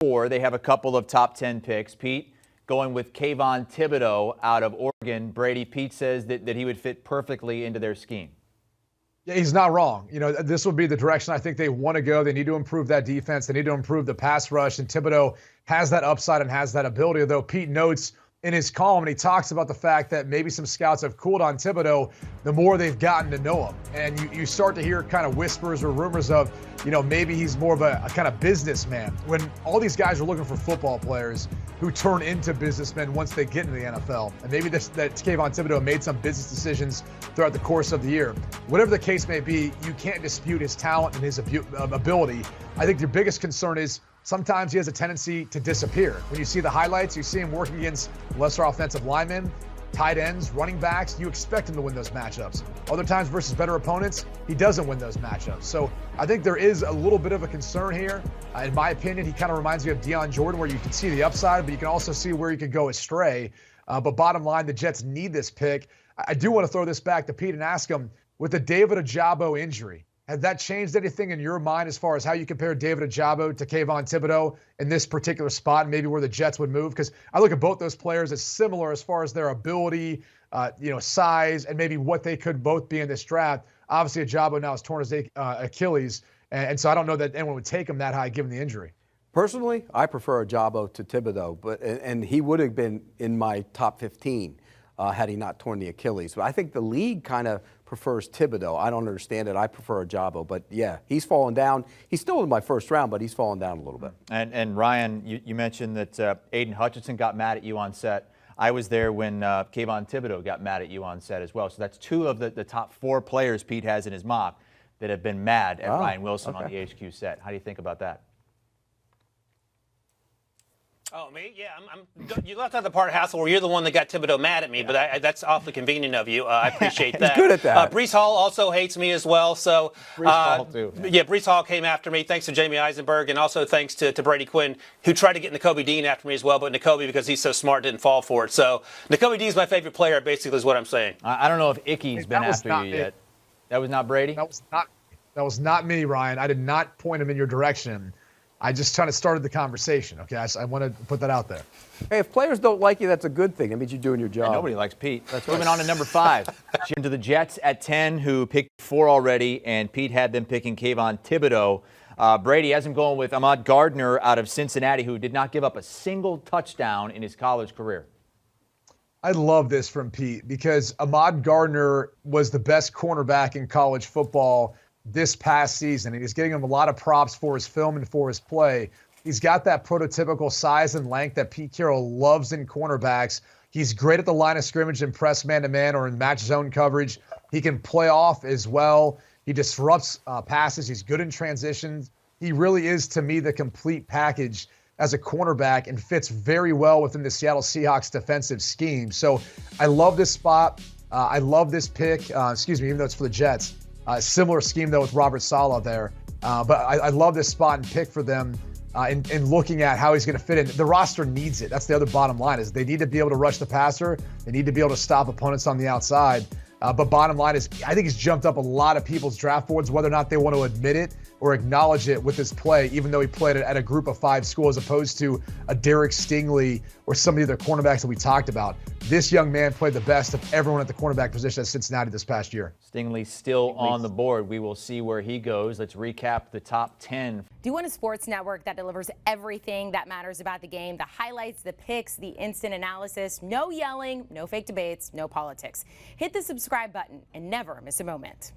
4. They have a couple of top 10 picks. Pete, going with Kayvon Thibodeau out of Oregon. Brady, Pete says that he would fit perfectly into their scheme. Yeah, he's not wrong. You know, this will be the direction I think they want to go. They need to improve that defense. They need to improve the pass rush. And Thibodeau has that upside and has that ability. Although Pete notes in his column, and he talks about the fact that maybe some scouts have cooled on Thibodeau the more they've gotten to know him. And you start to hear kind of whispers or rumors of, you know, maybe he's more of a kind of businessman. When all these guys are looking for football players who turn into businessmen once they get into the NFL. And maybe that Kayvon Thibodeau made some business decisions throughout the course of the year. Whatever the case may be, you can't dispute his talent and his ability. I think your biggest concern is sometimes he has a tendency to disappear. When you see the highlights, you see him working against lesser offensive linemen, tight ends, running backs. You expect him to win those matchups. Other times versus better opponents, he doesn't win those matchups. So I think there is a little bit of a concern here. In my opinion, he kind of reminds me of Deion Jordan, where you can see the upside, but you can also see where he could go astray. But bottom line, the Jets need this pick. I do want to throw this back to Pete and ask him, with the David Ojabo injury, has that changed anything in your mind as far as how you compare David Ojabo to Kayvon Thibodeau in this particular spot, and maybe where the Jets would move? Because I look at both those players as similar as far as their ability, size, and maybe what they could both be in this draft. Obviously, Ojabo now has torn his Achilles, and so I don't know that anyone would take him that high given the injury. Personally, I prefer Ojabo to Thibodeau, and he would have been in my top 15 had he not torn the Achilles. But I think the league kind of prefers Thibodeau. I don't understand it. I prefer Ojabo. But, yeah, he's fallen down. He's still in my first round, but he's fallen down a little bit. And Ryan, you mentioned that Aiden Hutchinson got mad at you on set. I was there when Kayvon Thibodeau got mad at you on set as well. So that's two of the top 4 players Pete has in his mock that have been mad at Ryan Wilson on the HQ set. How do you think about that? Oh, me? Yeah, you left out the part, Hassel, where you're the one that got Thibodeau mad at me, but that's awfully convenient of you. I appreciate that. He's good at that. Breece Hall also hates me as well. So, Breece Hall, too. Yeah, Breece Hall came after me. Thanks to Jamie Eisenberg, and also thanks to Brady Quinn, who tried to get Nakobe Dean after me as well, but Nakobe, because he's so smart, didn't fall for it. So, Nakobe Dean's my favorite player, basically, is what I'm saying. I don't know if Icky's been after you yet. That was not Brady? That was not me, Ryan. I did not point him in your direction. I just kind of started the conversation, okay? I want to put that out there. Hey, if players don't like you, that's a good thing. That means you're doing your job. Yeah, nobody likes Pete. Let's move on to number 5. Into the Jets at 10, who picked 4 already, and Pete had them picking Kayvon Thibodeau. Brady has him going with Ahmad Gardner out of Cincinnati, who did not give up a single touchdown in his college career. I love this from Pete because Ahmad Gardner was the best cornerback in college football this past season, and he's getting him a lot of props for his film and for his play. He's got that prototypical size and length that Pete Carroll loves in cornerbacks. He's great at the line of scrimmage and press man-to-man or in match zone coverage. He can play off as well. He disrupts passes. He's good in transitions. He really is, to me, the complete package as a cornerback and fits very well within the Seattle Seahawks defensive scheme. So I love this spot. I love this pick. Even though it's for the Jets. Similar scheme, though, with Robert Saleh there. But I love this spot and pick for them in looking at how he's going to fit in. The roster needs it. That's the other bottom line, is they need to be able to rush the passer. They need to be able to stop opponents on the outside. But bottom line is, I think he's jumped up a lot of people's draft boards, whether or not they want to admit it or acknowledge it with his play, even though he played at a group of 5 school as opposed to a Derek Stingley or some of the other cornerbacks that we talked about. This young man played the best of everyone at the cornerback position at Cincinnati this past year. Stingley still on the board. We will see where he goes. Let's recap the top 10. Do you want a sports network that delivers everything that matters about the game? The highlights, the picks, the instant analysis, no yelling, no fake debates, no politics. Hit the subscribe button and never miss a moment.